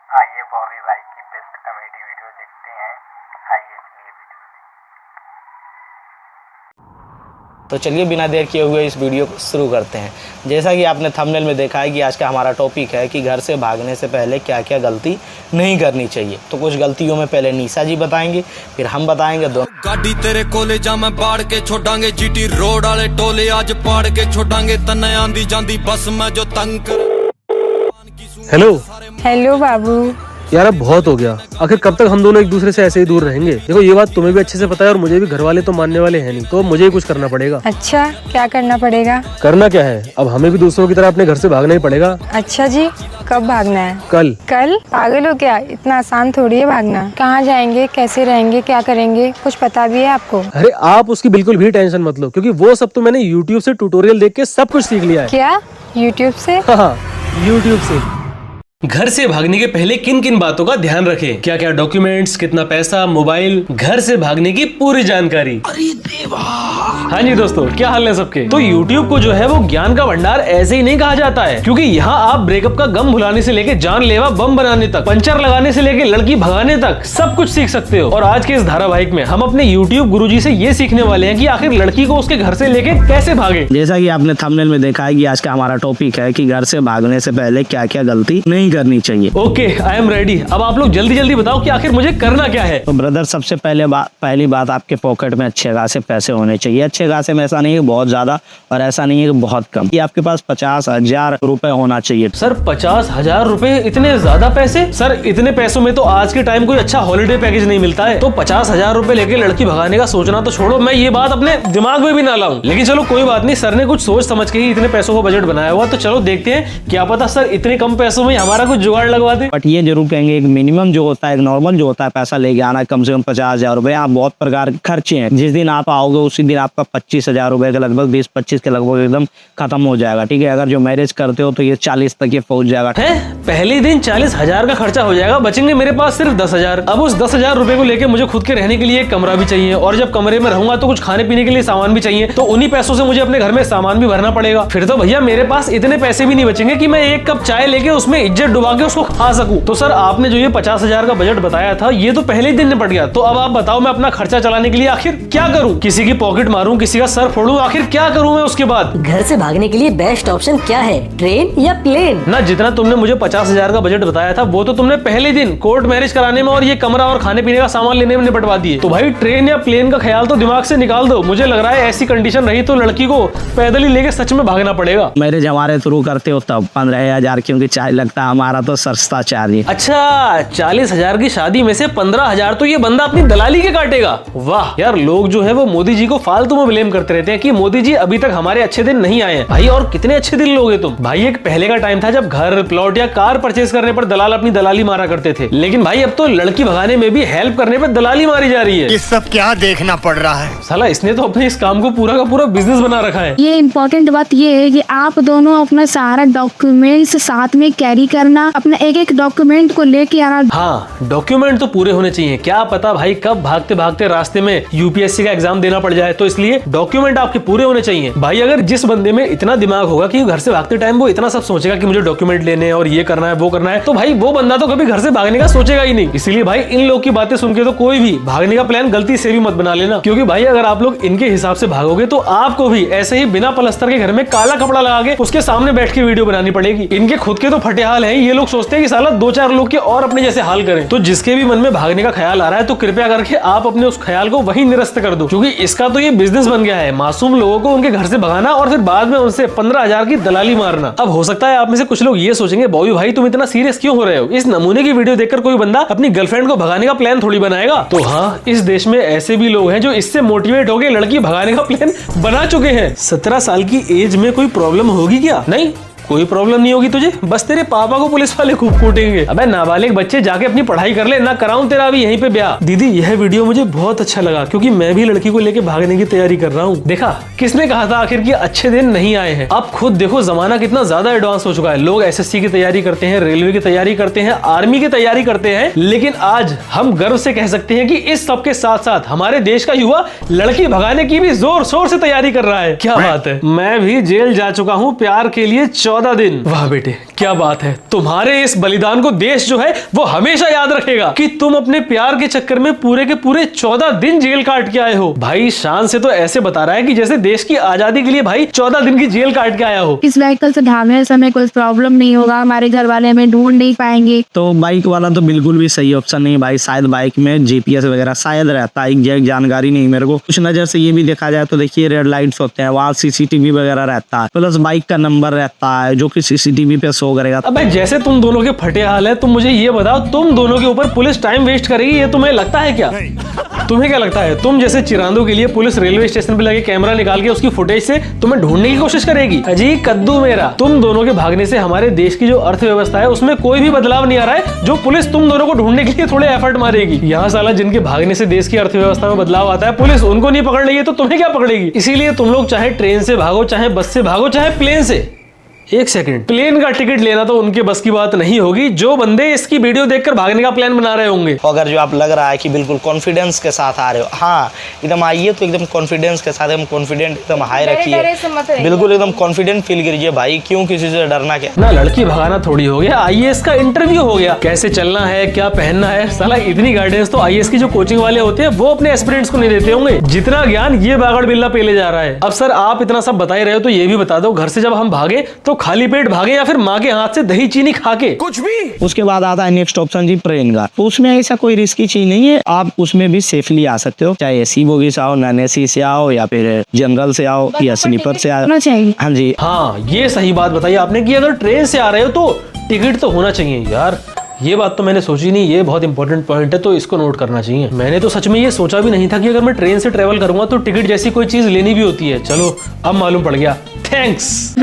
आइए बॉबी भाई की बेस्ट कॉमेडी वीडियो देखते हैं। आइए चलिए वीडियो। तो चलिए बिना देर किए हुए इस वीडियो को शुरू करते हैं। जैसा कि आपने थंबनेल में देखा है कि आज का हमारा टॉपिक है कि घर से भागने से पहले क्या क्या गलती नहीं करनी चाहिए। तो कुछ गलतियों में पहले निशा जी बताएंगे, फिर हम बताएंगे। दोनों गाड़ी तेरे कोले जा मैं बाढ़ के छोड़ांगे, जीटी रोड वाले टोले आज पाड़ के छोड़ांगे, तन्ने आंदी जांदी बस में जो तंग कर। हेलो हेलो बाबू। यार, अब बहुत हो गया। आखिर कब तक हम दोनों एक दूसरे से ऐसे ही दूर रहेंगे? देखो, ये बात तुम्हें भी अच्छे से पता है और मुझे भी। घर वाले तो मानने वाले हैं नहीं, तो मुझे ही कुछ करना पड़ेगा। अच्छा, क्या करना पड़ेगा? करना क्या है, अब हमें भी दूसरों की तरह अपने घर से भागना ही पड़ेगा। अच्छा जी, कब भागना है? कल। कल? पागल हो क्या? इतना आसान थोड़ी है भागना। कहाँ जाएंगे, कैसे रहेंगे, क्या करेंगे, कुछ पता भी है आपको? अरे आप उसकी बिल्कुल भी टेंशन मत लो, क्योंकि वो सब तो मैंने YouTube से ट्यूटोरियल देख के सब कुछ सीख लिया है। क्या YouTube से? हाँ, YouTube से। घर से भागने के पहले किन किन बातों का ध्यान रखें, क्या क्या डॉक्यूमेंट्स, कितना पैसा, मोबाइल, घर से भागने की पूरी जानकारी। अरे देवा। हाँ जी दोस्तों, क्या हाल है सबके? तो YouTube को जो है वो ज्ञान का भंडार ऐसे ही नहीं कहा जाता है, क्योंकि यहाँ आप ब्रेकअप का गम भुलाने से लेके जानलेवा बम बनाने तक, पंचर लगाने से लेके लड़की भगाने तक सब कुछ सीख सकते हो। और आज के इस धारावाहिक में हम अपने YouTube गुरुजी से ये सीखने वाले हैं कि आखिर लड़की को उसके घर से लेके कैसे भागे। जैसा कि आपने थंबनेल में देखा है कि आज का हमारा टॉपिक है कि घर से भागने से पहले क्या क्या गलती नहीं करनी चाहिए। Okay, I am ready. अब आप लोग जल्दी जल्दी बताओ कि आखिर मुझे करना क्या है। तो ब्रदर, सबसे पहली बात आपके पॉकेट में अच्छे खासे पैसे होने चाहिए। अच्छे खासे में ऐसा नहीं है बहुत ज्यादा और ऐसा नहीं है कि बहुत कम। ये आपके पास 50,000 रुपए होना चाहिए। सर 50,000 रुपए, इतने ज्यादा पैसे? सर इतने पैसों में तो आज के टाइम कोई अच्छा हॉलिडे पैकेज नहीं मिलता है। तो 50,000 रुपए लेके लड़की भगाने का सोचना तो छोड़ो, मैं ये बात अपने दिमाग में भी ना लाऊं। लेकिन चलो कोई बात नहीं, सर ने कुछ सोच समझ के ही इतने पैसों का बजट बनाया हुआ। तो चलो देखते हैं, क्या पता सर इतने कम पैसों में हमारा कुछ जुगाड़ लगवा दे। बट ये जरूर कहेंगे, एक मिनिमम जो होता है, एक नॉर्मल जो होता है, पैसा लेके आना कम से कम 50,000 रुपए। आप बहुत प्रकार के खर्चे हैं, जिस दिन आप आओगे उसी दिन आपका 25,000 रुपए के लगभग, 20-25 के लगभग एकदम खत्म हो जाएगा। ठीक है, अगर जो मैरिज करते हो तो ये 40 तक ये पहुंच जाएगा। पहले दिन 40,000 का खर्चा हो जाएगा, बचेंगे मेरे पास सिर्फ 10,000। अब उस 10,000 रुपए को लेके मुझे खुद के रहने के लिए एक कमरा भी चाहिए, और जब कमरे में रहूंगा तो कुछ खाने पीने के लिए सामान भी चाहिए। तो उन्हीं पैसों से मुझे अपने घर में सामान भी भरना पड़ेगा। फिर तो भैया मेरे पास इतने पैसे भी नहीं बचेंगे कि मैं एक कप चाय लेके उसमें इज्जत डुबा के उसको खा सकूं। तो सर आपने जो ये 50,000 का बजट बताया था, ये तो पहले ही दिन निपट गया। तो अब आप बताओ, मैं अपना खर्चा चलाने के लिए आखिर क्या करूं? किसी की पॉकेट मारूं, किसी का सर फोड़ूं, आखिर क्या करूं मैं उसके बाद? घर से भागने के लिए बेस्ट ऑप्शन क्या है, ट्रेन या प्लेन? ना, जितना तुमने मुझे 50,000 का बजट बताया था वो तो तुमने पहले दिन कोर्ट मैरिज कराने में और ये कमरा और खाने पीने का सामान लेने में निपटवा दिए। तो भाई ट्रेन या प्लेन का ख्याल तो दिमाग से निकाल दो। मुझे लग रहा है ऐसी कंडीशन रही तो लड़की को पैदल ही लेके सच में भागना पड़ेगा। मैरिज हमारे थ्रू करते हो तब 15,000, क्योंकि चार्ज लगता है हमारा तो सस्ता चार्ज है। अच्छा, 40,000 की शादी में से 15,000 तो ये बंदा अपनी दलाली के काटेगा। वाह यार, लोग जो है वो मोदी जी को फालतू में ब्लेम करते रहते हैं कि मोदी जी अभी तक हमारे अच्छे दिन नहीं आए हैं। भाई और कितने अच्छे दिन लोगे तुम। भाई एक पहले का टाइम था जब घर, प्लॉट या कार परचेज करने पर दलाल अपनी दलाली मारा करते थे, लेकिन भाई अब तो लड़की भगाने में भी हेल्प करने पर दलाली मारी जा रही है। ये सब क्या देखना पड़ रहा है? साला इसने तो अपने इस काम को पूरा का पूरा बिजनेस बना रखा है। ये इम्पोर्टेंट बात ये है कि आप दोनों अपना सारा डॉक्यूमेंट्स साथ में कैरी करना, अपना एक एक डॉक्यूमेंट को लेके आना। हाँ, डॉक्यूमेंट तो पूरे होने चाहिए। क्या पता भाई कब भागते भागते रास्ते में यूपीएससी का एग्जाम देना पड़ जाए, तो इसलिए डॉक्यूमेंट आपके पूरे होने चाहिए। भाई अगर जिस बंदे में इतना दिमाग होगा कि घर से भागते टाइम वो इतना सब सोचेगा कि मुझे डॉक्यूमेंट लेने हैं और ये करना है वो करना है, तो भाई वो बंदा तो कभी घर से भागने का सोचेगा ही नहीं। इसीलिए भाई इन लोग की बातें सुन के तो कोई भी भागने का प्लान गलती से भी मत बना लेना, क्योंकि भाई अगर आप लोग इनके हिसाब से भागोगे तो आपको भी ऐसे ही बिना पलस्तर के घर में काला कपड़ा लगा के उसके सामने बैठ के वीडियो बनानी पड़ेगी। इनके खुद के तो फटे हाल है, ये लोग सोचते हैं कि साला 2-4 लोग के और अपने जैसे हाल करें। तो जिसके भी मन में भागने का ख्याल आ रहा है तो कृपया करके आप अपने उस ख्याल को वहीं निरस्त कर दो, क्योंकि इसका तो ये बिजनेस बन गया है, मासूम लोगों को उनके घर से भगाना और फिर बाद में उनसे 15,000 की दलाली मारना। अब हो सकता है आप में से कुछ लोग ये सोचेंगे, बॉबी भाई तुम इतना सीरियस क्यों हो रहे हो? इस नमूने की वीडियो देखकर कोई बंदा अपनी गर्लफ्रेंड को भगाने का प्लान थोड़ी बनाएगा। तो हाँ, इस देश में ऐसे भी लोग हैं जो इससे मोटिवेट होकर लड़की भगाने का प्लान बना चुके हैं। 17 साल की एज में कोई प्रॉब्लम होगी क्या? नहीं, कोई प्रॉब्लम नहीं होगी तुझे, बस तेरे पापा को पुलिस वाले खूब कूटेंगे। अबे नाबालिग बच्चे, जाके अपनी पढ़ाई कर ले, ना कराऊं तेरा भी यहीं पे ब्याह। दीदी यह वीडियो मुझे बहुत अच्छा लगा, क्योंकि मैं भी लड़की को लेके भागने की तैयारी कर रहा हूँ। देखा, किसने कहा था आखिर कि अच्छे दिन नहीं आए हैं? अब खुद देखो जमाना कितना ज्यादा एडवांस हो चुका है। लोग एसएससी की तैयारी करते हैं, रेलवे की तैयारी करते हैं, आर्मी की तैयारी करते हैं, लेकिन आज हम गर्व से कह सकते हैं कि इस सब के साथ साथ हमारे देश का युवा लड़की भगाने की भी जोर शोर से तैयारी कर रहा है। क्या बात है। मैं भी जेल जा चुका हूँ प्यार के लिए 14 दिन। वाह बेटे क्या बात है, तुम्हारे इस बलिदान को देश जो है वो हमेशा याद रखेगा कि तुम अपने प्यार के चक्कर में पूरे के पूरे 14 दिन जेल काट के आए हो। भाई शान से तो ऐसे बता रहा है कि जैसे देश की आजादी के लिए भाई 14 दिन की जेल काट के आया हो। इस व्हीकल से ढालने समय कोई प्रॉब्लम नहीं होगा, हमारे घर वाले हमें ढूंढ नहीं पाएंगे। तो बाइक वाला तो बिल्कुल भी सही ऑप्शन नहीं भाई, शायद बाइक में जीपीएस वगैरह शायद रहता है, एग्जैक्ट जानकारी नहीं मेरे को। कुछ नजर से ये भी देखा जाए तो देखिए रेड लाइट्स होते हैं, वहाँ सीसीटीवी वगैरह रहता है, प्लस बाइक का नंबर रहता है जो कि सीसीटीवी पे शो करेगा। अब जैसे तुम दोनों के फटे हाल है, तुम मुझे ये बताओ तुम दोनों के ऊपर पुलिस टाइम वेस्ट करेगी, ये तुम्हें लगता है क्या? तुम्हें क्या लगता है तुम जैसे चिरांदों के लिए पुलिस रेलवे स्टेशन पे लगे कैमरा निकाल के उसकी फुटेज से तुम्हें ढूंढने की कोशिश करेगी? अजी कद्दू मेरा, तुम दोनों के भागने से हमारे देश की जो अर्थव्यवस्था है उसमें कोई भी बदलाव नहीं आ रहा है जो पुलिस तुम दोनों को ढूंढने के लिए थोड़े एफर्ट मारेगी। यहाँ साला जिनके भागने से देश की अर्थव्यवस्था में बदलाव आता है पुलिस उनको नहीं पकड़ रही है तो तुम्हें क्या पकड़ेगी? इसीलिए तुम लोग चाहे ट्रेन से भागो, चाहे बस से भागो, चाहे प्लेन से। एक सेकंड, प्लेन का टिकट लेना तो उनके बस की बात नहीं होगी जो बंदे इसकी वीडियो देखकर भागने का प्लान बना रहे होंगे। अगर जो आप लग रहा है कि बिल्कुल कॉन्फिडेंस के साथ आ रहे हो, हाँ एकदम आइए तो एकदम कॉन्फिडेंस के साथ, एकदम कॉन्फिडेंट एकदम हाई रखिए, बिल्कुल एकदम कॉन्फिडेंट फील करिए भाई, क्यों किसी से डरना क्या ना। लड़की भगाना थोड़ी हो गया, आईएएस का इंटरव्यू हो गया, कैसे चलना है क्या पहनना है। साला इतनी गाइडेंस तो आईएएस की जो कोचिंग वाले होते हैं वो अपने एस्पिरेंट्स को नहीं देते होंगे जितना ज्ञान ये बागड़ बिल्ला पेले जा रहा है। अब सर आप इतना सब बता ही रहे हो तो ये भी बता दो, घर से जब हम भागे तो खाली पेट भागे या फिर माँ के हाथ से दही चीनी खा के? कुछ भी। उसके बाद आता है नेक्स्ट ऑप्शन जी ट्रेन का। तो उसमें ऐसा कोई रिस्की चीज नहीं है, आप उसमें भी सेफली आ सकते हो, चाहे एसी बोगी से आओ, नॉन एसी से आओ, या फिर जनरल से आओ या स्लीपर से आओ। हाँ जी, हाँ ये सही बात बताई आपने कि अगर ट्रेन से आ रहे हो तो टिकट तो होना चाहिए यार। ये बात तो मैंने सोची नहीं, ये बहुत इंपॉर्टेंट पॉइंट है तो इसको नोट करना चाहिए। मैंने तो सच में ये सोचा भी नहीं था कि अगर मैं ट्रेन से ट्रेवल करूंगा तो टिकट जैसी कोई चीज लेनी भी होती है। चलो अब मालूम पड़ गया, थैंक्स।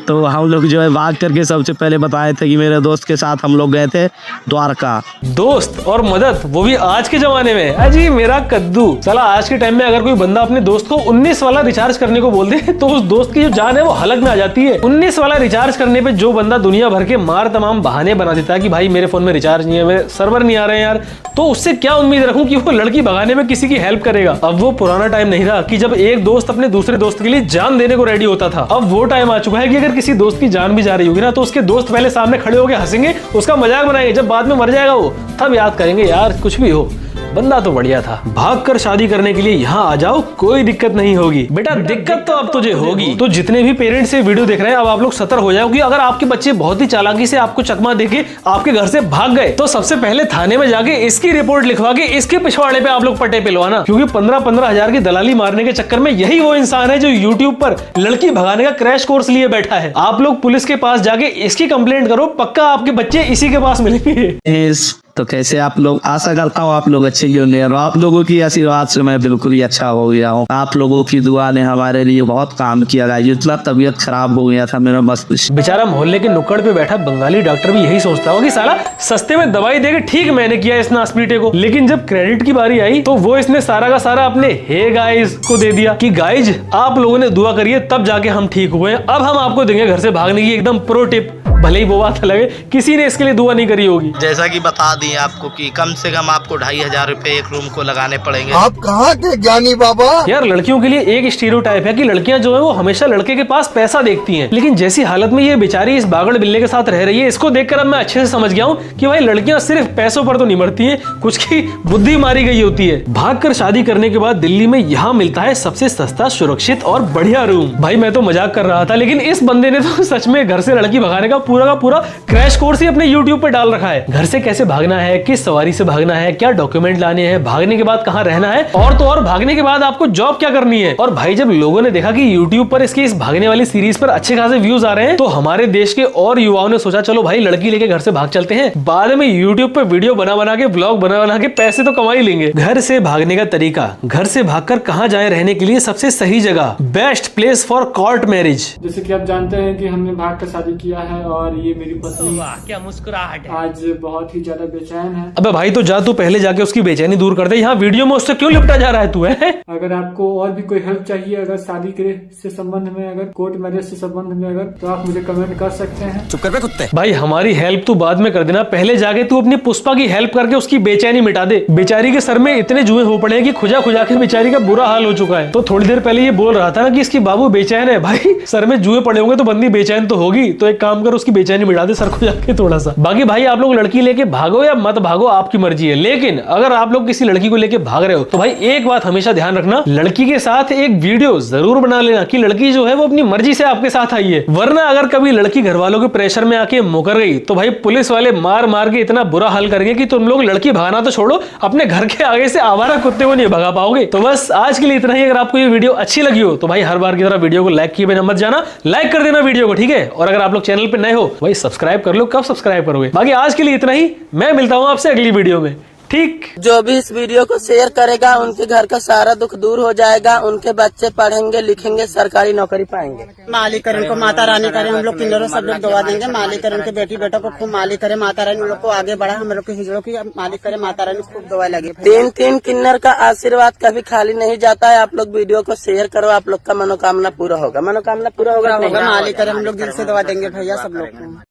तो हम लोग जो है भाग करके सबसे पहले बताए थे कि मेरे दोस्त के साथ हम लोग गए थे द्वारका। दोस्त और मदद, वो भी आज के जमाने में। अजी मेरा कद्दू, साला आज के टाइम में अगर कोई बंदा अपने दोस्त को 19 वाला रिचार्ज करने को बोल दे तो उस दोस्त की जो जान है वो हलक में आ जाती है। 19 वाला रिचार्ज करने पे जो बंदा दुनिया भर के मार तमाम बहाने बना देता है कि भाई मेरे फोन में रिचार्ज नहीं है, मेरे सर्वर नहीं आ रहे हैं यार, तो उससे क्या उम्मीद रखूं कि वो लड़की भगाने में किसी की हेल्प करेगा। अब वो पुराना टाइम नहीं रहा कि जब एक दोस्त अपने दूसरे दोस्त के लिए जान देने को रेडी होता था। अब वो टाइम आ चुका है कि अगर किसी दोस्त की जान भी जा रही होगी ना तो उसके दोस्त पहले सामने खड़े होकर हंसेंगे, उसका मजाक बनाएंगे, जब बाद में मर जाएगा वो तब याद करेंगे यार कुछ भी हो बंदा तो बढ़िया था। भागकर शादी करने के लिए यहाँ आ जाओ, कोई दिक्कत नहीं होगी। बेटा दिक्कत तो अब तुझे होगी। तो जितने भी पेरेंट्स ये वीडियो देख रहे हैं अब आप लोग सतर्क हो जाओ कि अगर आपके बच्चे बहुत ही चालाकी से आपको चकमा देके आपके घर से भाग गए तो सबसे पहले थाने में जाके इसकी रिपोर्ट लिखवा के इसके पिछवाड़े पे आप लोग पट्टे पिलवाना, क्योंकि 15-15 हजार की दलाली मारने के चक्कर में यही वो इंसान है जो यूट्यूब पर लड़की भगाने का क्रैश कोर्स लिए बैठा है। आप लोग पुलिस के पास जाके इसकी कंप्लेंट करो, पक्का आपके बच्चे इसी के पास मिलेंगे। तो कैसे आप लोग, आशा करता हूँ आप लोग अच्छे ही होंगे और आप लोगों की आशीर्वाद से मैं बिल्कुल ही अच्छा हो गया हूँ। आप लोगों की दुआ ने हमारे लिए बहुत काम किया है, इतना तबीयत खराब हो गया था मेरा मस्तिष्क। बेचारा मोहल्ले के नुक्कड़ पे बैठा बंगाली डॉक्टर भी यही सोचता होगा कि साला सस्ते में दवाई देके ठीक मैंने किया इस नासपीटे को, लेकिन जब क्रेडिट की बारी आई तो वो इसने सारा का सारा अपने हे गाइज को दे दिया कि गाइज आप लोगों ने दुआ करिए तब जाके हम ठीक हुए। अब हम आपको देंगे घर से भागने की एकदम प्रो टिप, भले ही वो बात लगे किसी ने इसके लिए दुआ नहीं करी होगी। जैसा कि बता दिए आपको कि कम से कम आपको 2500 रुपए एक रूम को लगाने पड़ेंगे। आप कहाँ के ज्ञानी बाबा? यार लड़कियों के लिए एक स्टीरियोटाइप है कि लड़कियां जो है वो हमेशा लड़के के पास पैसा देखती हैं, लेकिन जैसी हालत में ये बेचारी इस बागड़ बिल्ले के साथ रह रही है इसको देखकर अब मैं अच्छे से समझ गया हूँ कि भाई लड़कियां सिर्फ पैसों पर तो नहीं मरती है, कुछ की बुद्धि मारी गई होती है। भागकर शादी करने के बाद दिल्ली में यहाँ मिलता है सबसे सस्ता, सुरक्षित और बढ़िया रूम। भाई मैं तो मजाक कर रहा था लेकिन इस बंदे ने तो सच में घर से लड़की भगाने का पूरा क्रैश कोर्स ही अपने YouTube पे डाल रखा है। घर से कैसे भागना है, किस सवारी से भागना है, क्या डॉक्यूमेंट लाने हैं, भागने के बाद कहाँ रहना है, और तो और भागने के बाद आपको जॉब क्या करनी है। और भाई जब लोगों ने देखा कि YouTube पर इसकी इस भागने वाली सीरीज पर अच्छे खासे व्यूज आ रहे हैं तो हमारे देश के और युवाओं ने सोचा चलो भाई लड़की लेके घर से भाग चलते हैं, बाद में YouTube पे वीडियो बना के ब्लॉग बना के पैसे तो कमा ही लेंगे। घर से भागने का तरीका, घर से भागकर कहाँ जाए रहने के लिए सबसे सही जगह, best place for court marriage. जैसे कि आप जानते हैं कि हमने भाग कर शादी किया है और ये मेरी पत्नी क्या मुस्कुराहट है। आज बहुत ही ज्यादा बेचैन है। अबे भाई तो जा तू पहले जाके उसकी बेचैनी दूर कर दे, यहाँ वीडियो में उससे क्यों लिपटा जा रहा है तू है? अगर आपको और भी कोई हेल्प चाहिए, अगर शादी के से संबंध में, अगर कोर्ट मैरिज से संबंध में, अगर तो आप मुझे कमेंट कर सकते हैं। चुप कर बे कुत्ते। भाई हमारी हेल्प तू बाद में कर देना, पहले जाके तू अपनी पुष्पा की हेल्प करके उसकी बेचैनी मिटा दे। बेचारी के सर में इतने जुए हो पड़े हैं कि खुजा खुजा के बेचारी का बुरा हाल हो चुका है। तो थोड़ी देर पहले ये बोल रहा था ना कि इसकी बाबू बेचैन है। भाई सर में जुए पड़े होंगे तो बंदी बेचैन तो होगी, तो एक काम कर उसकी बेचैनी मिटा दे सर खुजा के थोड़ा सा। बाकी भाई आप लोग लड़की लेके भागो या मत भागो आपकी मर्जी है, लेकिन अगर आप लोग किसी लड़की को लेके भाग रहे हो तो भाई एक बात हमेशा ध्यान रखना, लड़की के साथ एक वीडियो जरूर बना लेना कि लड़की जो है वो अपनी मर्जी से आपके साथ आई है। वरना अगर कभी लड़की घर वालों के प्रेशर में आके मुकर गई तो भाई पुलिस वाले मार मार के इतना बुरा हाल करेंगे कि तुम लोग लड़की भगाना तो छोड़ो, अपने घर के आगे से आवारा कुत्ते को नहीं भगा पाओगे। तो बस आज के लिए इतना ही। अगर आपको ये वीडियो अच्छी लगी हो तो भाई हर बार की तरह वीडियो को लाइक किए बिना मत जाना, लाइक कर देना वीडियो को, ठीक है। और अगर आप लोग चैनल पे नए हो भाई सब्सक्राइब कर लो, कब सब्सक्राइब करोगे। बाकी आज के लिए इतना ही, मैं मिलता हूं आपसे अगली वीडियो में, ठीक। जो भी इस वीडियो को शेयर करेगा उनके घर का सारा दुख दूर हो जाएगा, उनके बच्चे पढ़ेंगे लिखेंगे सरकारी नौकरी पाएंगे। मालिक करे उनको, माता रानी करे, हम लोग किन्नरों सब लोग दुआ देंगे। मालिक करे उनके बेटी बेटों को खूब मालिक करे, माता रानी उन लोग को आगे बढ़ा, हम लोग के हिजड़ों की मालिक करे, माता रानी खूब दुआ लगे। 3 किन्नर का आशीर्वाद कभी खाली नहीं जाता है। आप लोग वीडियो को शेयर करो, आप लोग का मनोकामना पूरा होगा। मनोकामना पूरा होगा, मालिक करे, हम लोग दिल से दुआ देंगे भैया सब लोग को।